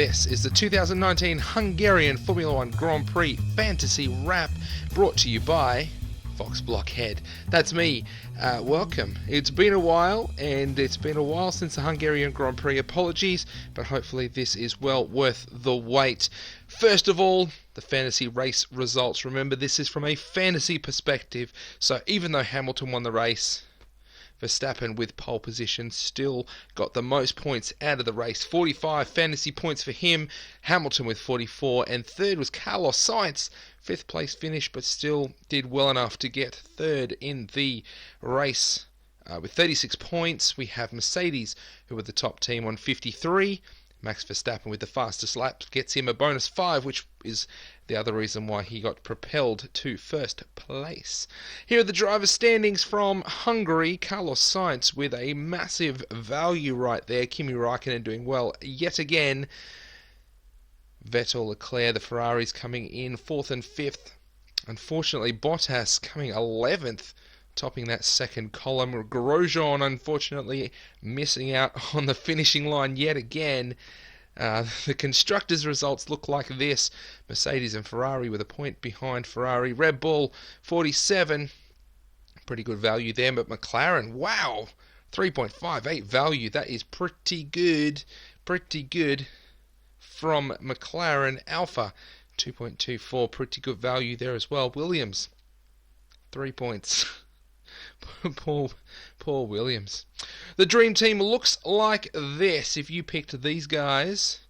This is the 2019 Hungarian Formula 1 Grand Prix Fantasy Wrap, brought to you by Fox Blockhead. That's me. Welcome. It's been a while, and it's been a while since the Hungarian Grand Prix. Apologies, but hopefully this is well worth the wait. First of all, the fantasy race results. Remember, this is from a fantasy perspective, so even though Hamilton won the race, Verstappen with pole position still got the most points out of the race. 45 fantasy points for him. Hamilton with 44, and third was Carlos Sainz. Fifth place finish, but still did well enough to get third in the race. With 36 points, we have Mercedes, who were the top team, on 53. Max Verstappen with the fastest lap gets him a bonus 5, which is the other reason why he got propelled to first place. Here are the driver standings from Hungary. Carlos Sainz with a massive value right there. Kimi Räikkönen doing well yet again. Vettel, Leclerc, the Ferraris coming in 4th and 5th. Unfortunately, Bottas coming 11th. Topping that second column. Grosjean, unfortunately, missing out on the finishing line yet again. The constructors' results look like this. Mercedes and Ferrari with a point behind Ferrari. Red Bull, 47. Pretty good value there. But McLaren, wow, 3.58 value. That is pretty good. Pretty good from McLaren. Alpha, 2.24. Pretty good value there as well. Williams, 3 points. Poor Williams. The dream team looks like this. If you picked these guys,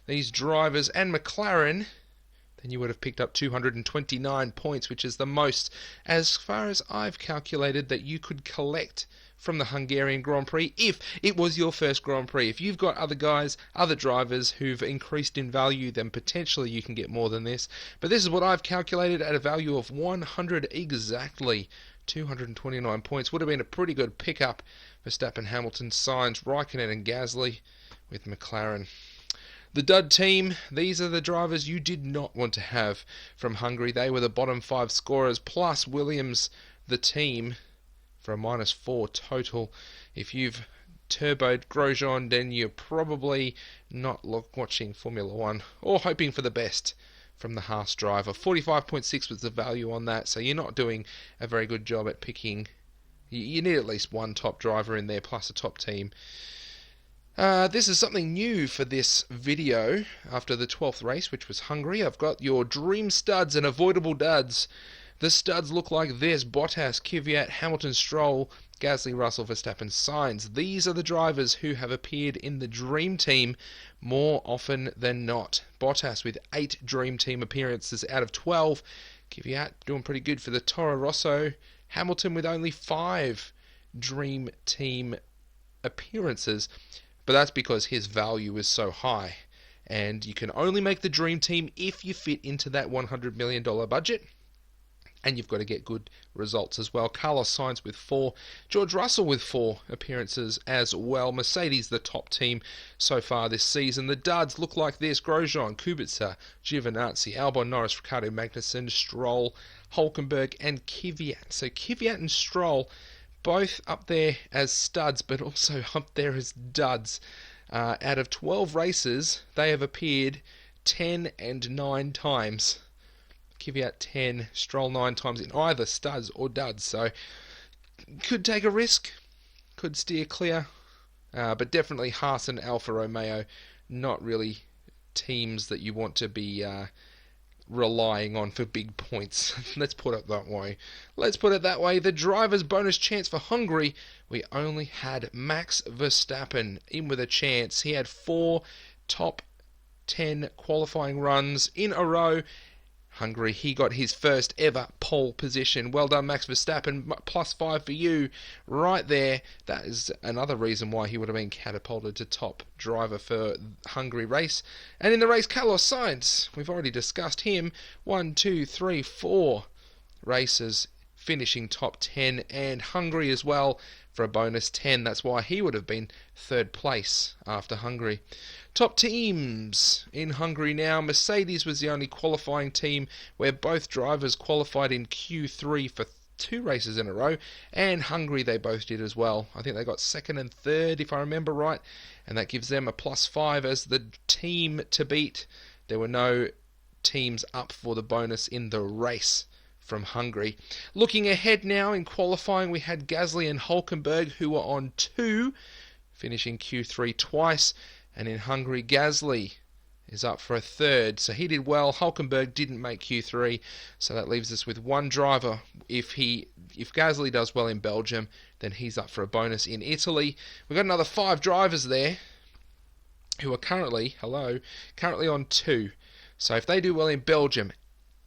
these drivers, and McLaren, then you would have picked up 229 points, which is the most, as far as I've calculated, that you could collect from the Hungarian Grand Prix if it was your first Grand Prix. If you've got other guys, other drivers who've increased in value, then potentially you can get more than this. But this is what I've calculated at a value of 100 exactly. 229 points would have been a pretty good pickup. Verstappen, Hamilton, Sainz, Räikkönen and Gasly with McLaren. The dud team, these are the drivers you did not want to have from Hungary. They were the bottom 5 scorers, plus Williams, the team, for a -4 total. If you've turboed Grosjean, then you're probably not watching Formula 1 or hoping for the best from the Haas driver. 45.6 was the value on that, so you're not doing a very good job at picking. You need at least one top driver in there, plus a top team. This is something new for this video. After the 12th race, which was Hungary, I've got your dream studs and avoidable duds. The studs look like this: Bottas, Kvyat, Hamilton, Stroll, Gasly, Russell, Verstappen, Sainz. These are the drivers who have appeared in the Dream Team more often than not. Bottas with 8 Dream Team appearances out of 12. Kvyat doing pretty good for the Toro Rosso. Hamilton with only 5 Dream Team appearances, but that's because his value is so high. And you can only make the Dream Team if you fit into that $100 million budget. And you've got to get good results as well. Carlos Sainz with 4. George Russell with 4 appearances as well. Mercedes, the top team so far this season. The duds look like this: Grosjean, Kubica, Giovinazzi, Albon, Norris, Ricciardo, Magnussen, Stroll, Hülkenberg and Kvyat. So Kvyat and Stroll both up there as studs, but also up there as duds. Out of 12 races, they have appeared 10 and 9 times. Kvyat 10, Stroll 9 times in either studs or duds. So could take a risk, could steer clear, but definitely Haas and Alfa Romeo, not really teams that you want to be relying on for big points. Let's put it that way. The driver's bonus chance for Hungary, we only had Max Verstappen in with a chance. He had 4 top 10 qualifying runs in a row. Hungary, he got his first ever pole position. Well done, Max Verstappen. +5 for you right there. That is another reason why he would have been catapulted to top driver for Hungary race. And in the race, Carlos Sainz, we've already discussed him. 1, 2, 3, 4 races finishing top 10, and Hungary as well for a bonus 10. That's why he would have been third place after Hungary. Top teams in Hungary now. Mercedes was the only qualifying team where both drivers qualified in Q3 for 2 races in a row, and Hungary they both did as well. I think they got second and third, if I remember right, and that gives them a +5 as the team to beat. There were no teams up for the bonus in the race from Hungary. Looking ahead now in qualifying, we had Gasly and Hulkenberg, who were on 2, finishing Q3 twice, and in Hungary, Gasly is up for a 3rd, so he did well. Hulkenberg didn't make Q3, so that leaves us with 1 driver. If Gasly does well in Belgium, then he's up for a bonus in Italy. We've got another 5 drivers there who are currently on 2. So if they do well in Belgium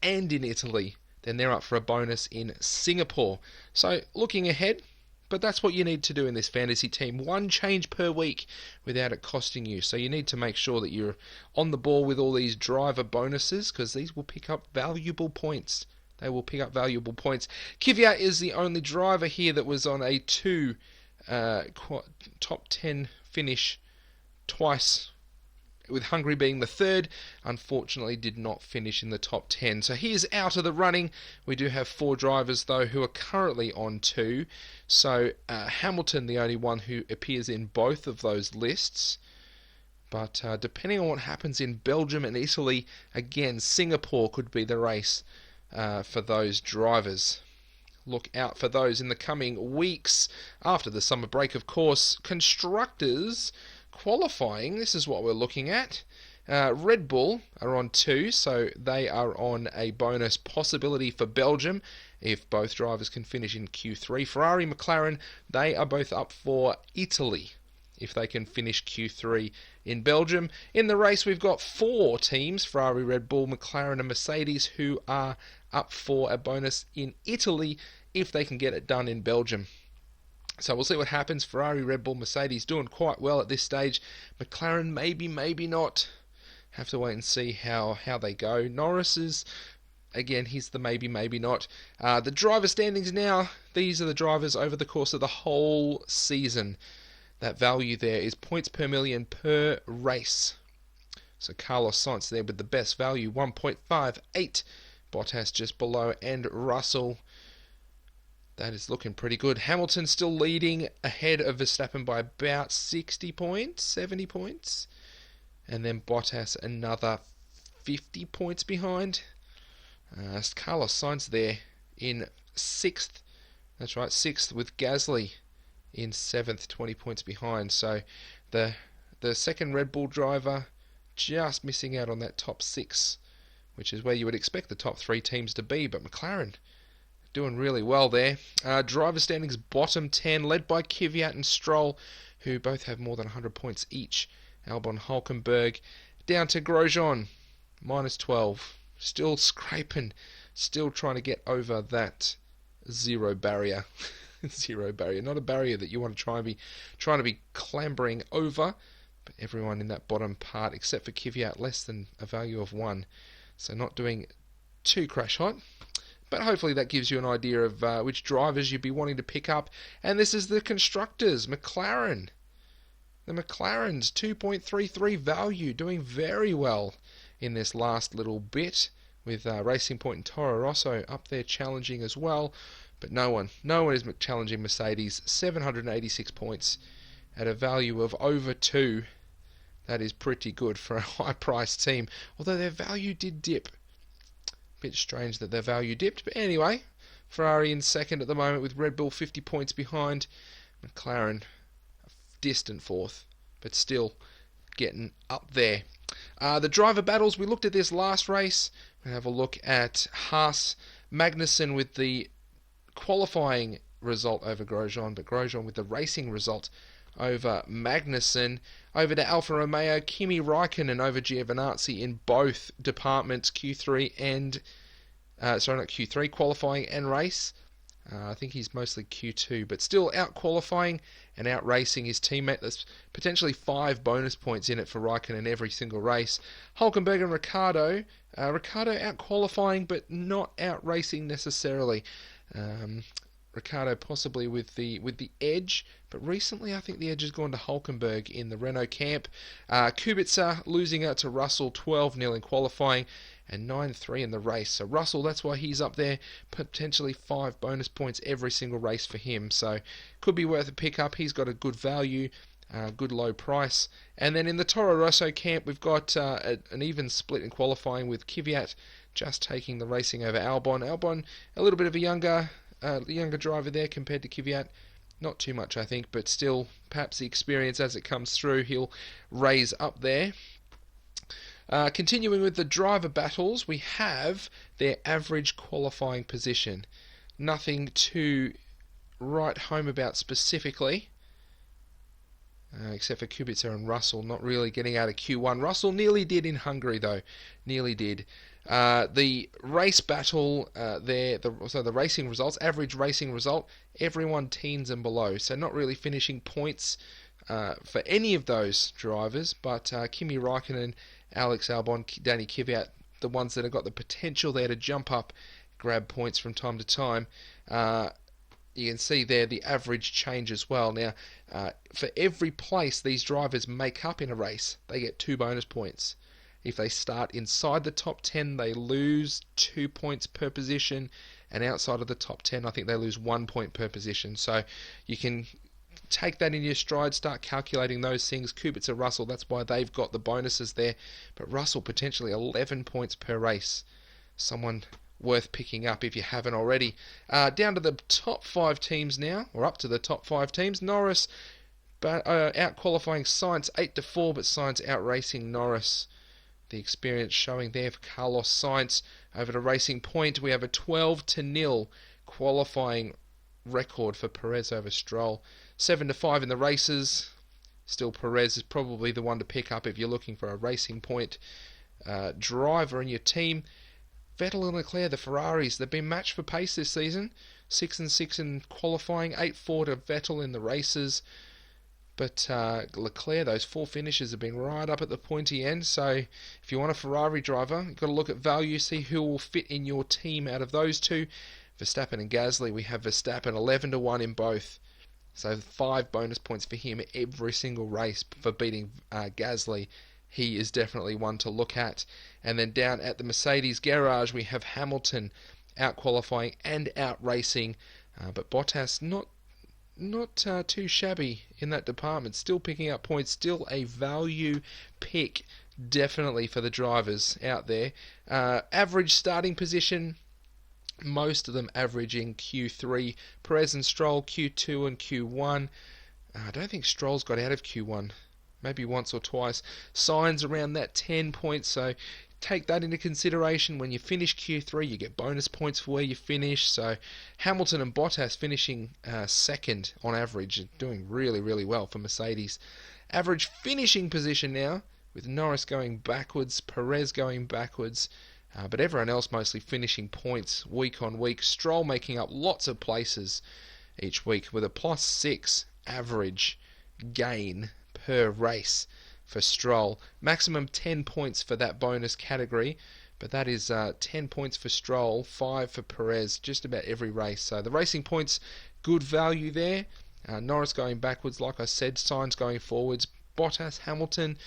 and in Italy, then they're up for a bonus in Singapore. So looking ahead, but that's what you need to do in this fantasy team. 1 change per week without it costing you. So you need to make sure that you're on the ball with all these driver bonuses, because these will pick up valuable points. They will pick up valuable points. Kvyat is the only driver here that was on a 2 top 10 finish twice, with Hungary being the 3rd, unfortunately did not finish in the top 10. So he is out of the running. We do have 4 drivers, though, who are currently on 2. So Hamilton, the only one who appears in both of those lists. But depending on what happens in Belgium and Italy, again, Singapore could be the race for those drivers. Look out for those in the coming weeks. After the summer break, of course, constructors qualifying, this is what we're looking at. Red Bull are on 2, so they are on a bonus possibility for Belgium if both drivers can finish in Q3. Ferrari, McLaren, they are both up for Italy if they can finish Q3 in Belgium. In the race, we've got 4 teams, Ferrari, Red Bull, McLaren and Mercedes, who are up for a bonus in Italy if they can get it done in Belgium. So we'll see what happens. Ferrari, Red Bull, Mercedes doing quite well at this stage. McLaren maybe, maybe not. Have to wait and see how they go. Norris is, again, he's the maybe, maybe not. The driver standings now, these are the drivers over the course of the whole season. That value there is points per million per race. So Carlos Sainz there with the best value, 1.58. Bottas just below, and Russell, that is looking pretty good. Hamilton still leading ahead of Verstappen by about 60 points, 70 points. And then Bottas another 50 points behind. Carlos Sainz there in 6th. That's right, 6th, with Gasly in 7th, 20 points behind. So the second Red Bull driver just missing out on that top 6, which is where you would expect the top 3 teams to be. But McLaren doing really well there. Driver standings bottom 10, led by Kvyat and Stroll, who both have more than 100 points each. Albon, Hulkenberg, down to Grosjean, -12. Still scraping, still trying to get over that 0 barrier. 0 barrier, not a barrier that you want to trying to be clambering over. But everyone in that bottom part, except for Kvyat, less than a value of 1. So not doing too crash hot. But hopefully that gives you an idea of which drivers you'd be wanting to pick up. And this is the constructors, McLaren. The McLaren's 2.33 value, doing very well in this last little bit, with Racing Point and Toro Rosso up there challenging as well. But no one is challenging Mercedes. 786 points at a value of over 2. That is pretty good for a high-priced team, although their value did dip. Bit strange that their value dipped, but anyway, Ferrari in 2nd at the moment with Red Bull 50 points behind. McLaren a distant 4th, but still getting up there. The driver battles, we looked at this last race. We'll have a look at Haas. Magnussen with the qualifying result over Grosjean, but Grosjean with the racing result over Magnussen. Over to Alfa Romeo, Kimi Raikkonen over Giovinazzi in both departments, Q3 and not Q3, qualifying and race. I think he's mostly Q2, but still out qualifying and out racing his teammate. There's potentially 5 bonus points in it for Raikkonen every single race. Hulkenberg and Ricciardo. Ricciardo out qualifying, but not out racing necessarily. Ricciardo possibly with the edge, but recently I think the edge has gone to Hulkenberg in the Renault camp. Kubica losing out to Russell 12-0 in qualifying and 9-3 in the race. So Russell, that's why he's up there, potentially 5 bonus points every single race for him. So could be worth a pickup. He's got a good value. Good low price. And then in the Toro Rosso camp, we've got an even split in qualifying with Kvyat just taking the racing over Albon. Albon, a little bit of a younger driver there compared to Kvyat. Not too much, I think, but still, perhaps the experience as it comes through, he'll raise up there. Continuing with the driver battles, we have their average qualifying position. Nothing to write home about specifically. Except for Kubica and Russell not really getting out of Q1. Russell nearly did in Hungary though, nearly did. The race battle the racing results, average racing result, everyone teens and below, so not really finishing points for any of those drivers, but Kimi Raikkonen, Alex Albon, Danny Kvyat, the ones that have got the potential there to jump up, grab points from time to time. You can see there the average change as well. Now, for every place these drivers make up in a race, they get 2 bonus points. If they start inside the top 10, they lose 2 points per position, and outside of the top 10, I think they lose 1 point per position. So you can take that in your stride, start calculating those things. Kubica, Russell, that's why they've got the bonuses there. But Russell potentially 11 points per race. Someone worth picking up if you haven't already. Down to the top 5 teams now, or up to the top 5 teams. Norris out qualifying Sainz 8-4, but Sainz out racing Norris. The experience showing there for Carlos Sainz. Over to Racing Point, we have a 12-0 qualifying record for Perez over Stroll. 7-5 in the races. Still, Perez is probably the one to pick up if you're looking for a Racing Point driver in your team. Vettel and Leclerc, the Ferraris, they've been matched for pace this season. 6-6 in qualifying, 8-4 to Vettel in the races. But Leclerc, those 4 finishes have been right up at the pointy end. So if you want a Ferrari driver, you've got to look at value, see who will fit in your team out of those two. Verstappen and Gasly, we have Verstappen 11-1 in both. So 5 bonus points for him every single race for beating Gasly. He is definitely one to look at. And then down at the Mercedes garage, we have Hamilton out qualifying and out racing, but Bottas not too shabby in that department. Still picking up points. Still a value pick, definitely for the drivers out there. Average starting position, most of them averaging Q3. Perez and Stroll Q2 and Q1. I don't think Stroll's got out of Q1. Maybe once or twice. Sainz around that 10 points, so take that into consideration. When you finish Q3, you get bonus points for where you finish. So Hamilton and Bottas finishing second on average, doing really, really well for Mercedes. Average finishing position now, with Norris going backwards, Perez going backwards, but everyone else mostly finishing points week on week. Stroll making up lots of places each week with a +6 average gain per race for Stroll. Maximum 10 points for that bonus category, but that is 10 points for Stroll, 5 for Perez, just about every race. So the racing points, good value there. Norris going backwards, like I said, Sainz going forwards. Bottas, Hamilton,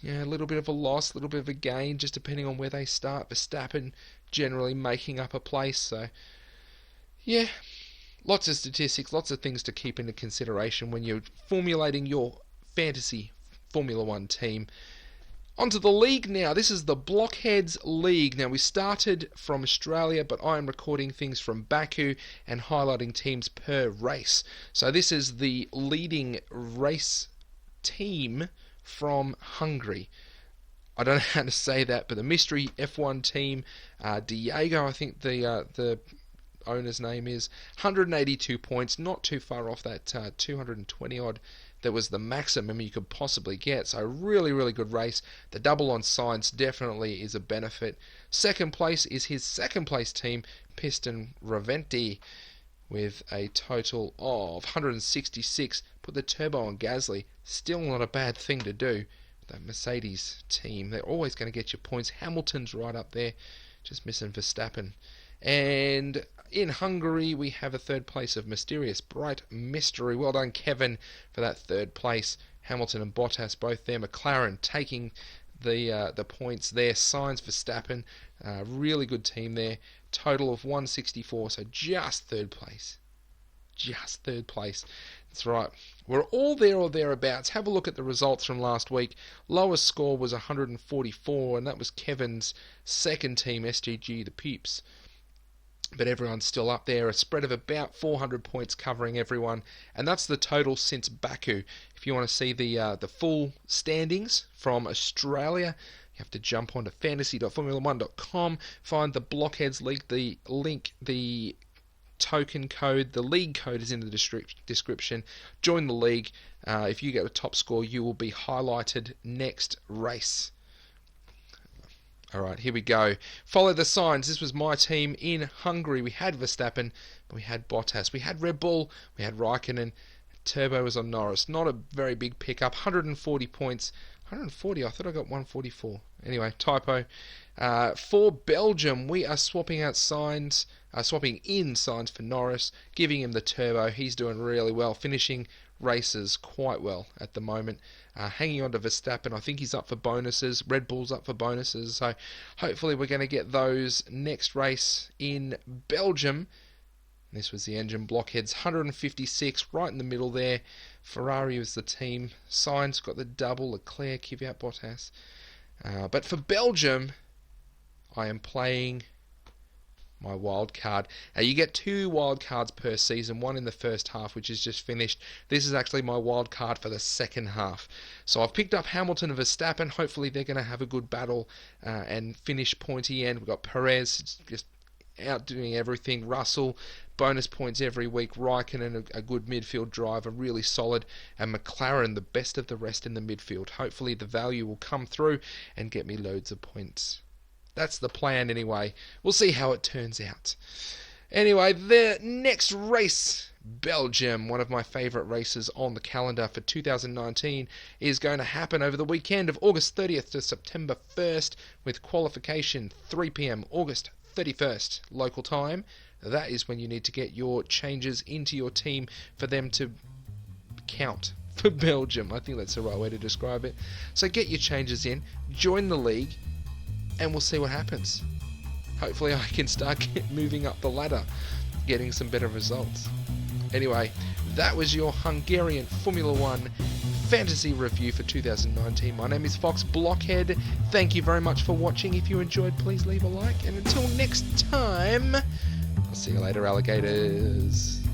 a little bit of a loss, a little bit of a gain, just depending on where they start. Verstappen generally making up a place. So, yeah, lots of statistics, lots of things to keep into consideration when you're formulating your fantasy Formula One team. Onto the league now. This is the Blockheads League. Now, we started from Australia, but I am recording things from Baku and highlighting teams per race. So this is the leading race team from Hungary. I don't know how to say that, but the mystery F1 team, Diego, I think the owner's name is, 182 points, not too far off that 220 odd that was the maximum you could possibly get. So really, really good race. The double on Sainz definitely is a benefit. Second place is his second place team, Piston Raventi, with a total of 166. Put the turbo on Gasly. Still not a bad thing to do. That Mercedes team, they're always going to get your points. Hamilton's right up there, just missing Verstappen. And In Hungary, we have a third place of Mysterious Bright Mystery. Well done, Kevin, for that third place. Hamilton and Bottas, both there. McLaren taking the points there. Sainz, Verstappen, really good team there. Total of 164, so just third place. Just third place. That's right. We're all there or thereabouts. Have a look at the results from last week. Lowest score was 144, and that was Kevin's second team, SGG, the Peeps. But everyone's still up there. A spread of about 400 points covering everyone. And that's the total since Baku. If you want to see the full standings from Australia, you have to jump onto fantasy.formula1.com, find the Blockheads League, the link, the token code, the league code is in the description. Join the league. If you get a top score, you will be highlighted next race. Alright, here we go. Follow the signs. This was my team in Hungary. We had Verstappen, we had Bottas, we had Red Bull, we had Raikkonen. Turbo was on Norris. Not a very big pickup. 140 points. 140, I thought I got 144. Anyway, typo. For Belgium, we are swapping in signs for Norris, giving him the turbo. He's doing really well, finishing races quite well at the moment. Hanging on to Verstappen, I think he's up for bonuses. Red Bull's up for bonuses, so hopefully we're going to get those next race in Belgium. This was the engine. Blockheads 156, right in the middle there. Ferrari was the team. Sainz got the double. Leclerc, Kvyat, Bottas. But for Belgium, I am playing my wild card. You get 2 wild cards per season, one in the first half, which is just finished. This is actually my wild card for the second half. So I've picked up Hamilton and Verstappen. Hopefully they're going to have a good battle and finish pointy end. We've got Perez just outdoing everything. Russell, bonus points every week. Raikkonen, a good midfield driver, really solid. And McLaren, the best of the rest in the midfield. Hopefully the value will come through and get me loads of points. That's the plan anyway. We'll see how it turns out. Anyway, the next race, Belgium, one of my favourite races on the calendar for 2019, is going to happen over the weekend of August 30th to September 1st with qualification 3 p.m. August 31st local time. That is when you need to get your changes into your team for them to count for Belgium. I think that's the right way to describe it. So get your changes in, join the league, and we'll see what happens. Hopefully I can start moving up the ladder, getting some better results. Anyway, that was your Hungarian Formula 1 fantasy review for 2019. My name is Fox Blockhead. Thank you very much for watching. If you enjoyed, please leave a like. And until next time, I'll see you later, alligators.